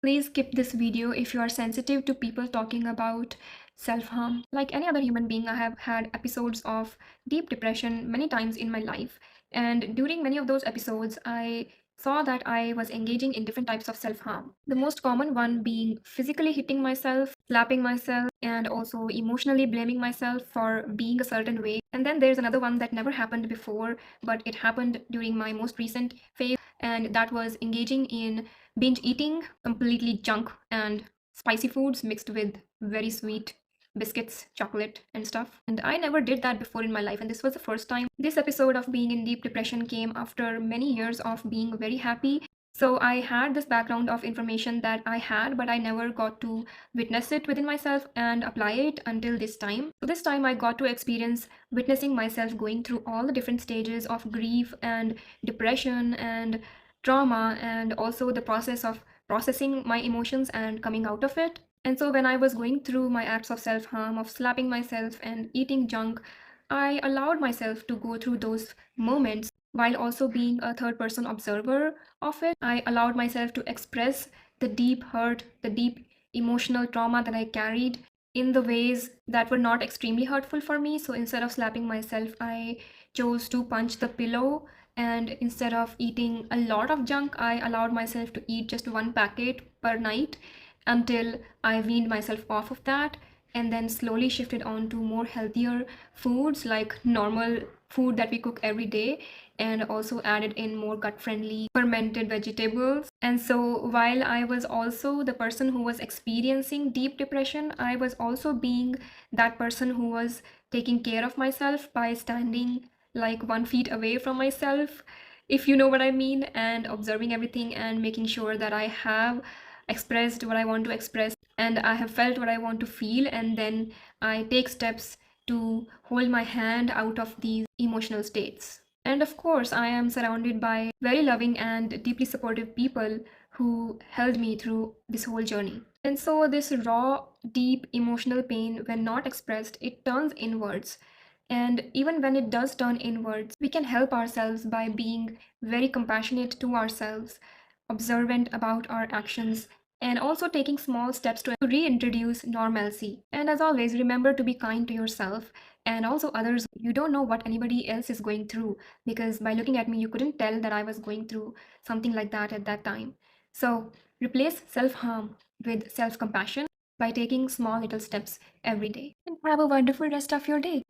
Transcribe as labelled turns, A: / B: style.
A: Please skip this video if you are sensitive to people talking about self-harm. Like any other human being, I have had episodes of deep depression many times in my life. And during many of those episodes, I saw that I was engaging in different types of self-harm. The most common one being physically hitting myself, slapping myself, and also emotionally blaming myself for being a certain way. And then there's another one that never happened before, but it happened during my most recent phase, and that was engaging in binge eating completely junk and spicy foods mixed with very sweet biscuits, chocolate, and stuff. And I never did that before in my life, and this was the first time. This episode of being in deep depression came after many years of being very happy. So I had this background of information that I had, but I never got to witness it within myself and apply it until this time. So this time I got to experience witnessing myself going through all the different stages of grief and depression and trauma, and also the process of processing my emotions and coming out of it. And so when I was going through my acts of self-harm, of slapping myself and eating junk, I allowed myself to go through those moments while also being a third person observer of it. I allowed myself to express the deep hurt, the deep emotional trauma that I carried in the ways that were not extremely hurtful for me. So instead of slapping myself, I chose to punch the pillow, and instead of eating a lot of junk, I allowed myself to eat just one packet per night until I weaned myself off of that, and then slowly shifted on to more healthier foods like normal food that we cook every day, and also added in more gut friendly fermented vegetables. And so while I was also the person who was experiencing deep depression, I was also being that person who was taking care of myself by standing like 1 feet away from myself, if you know what I mean, and observing everything and making sure that I have expressed what I want to express and I have felt what I want to feel, and then I take steps to hold my hand out of these emotional states. And of course, I am surrounded by very loving and deeply supportive people who held me through this whole journey. And so, this raw, deep emotional pain, when not expressed, it turns inwards. And even when it does turn inwards, we can help ourselves by being very compassionate to ourselves, observant about our actions, and also taking small steps to reintroduce normalcy. And as always, remember to be kind to yourself and also others. You don't know what anybody else is going through, because by looking at me, you couldn't tell that I was going through something like that at that time. So replace self harm with self compassion by taking small little steps every day. And have a wonderful rest of your day.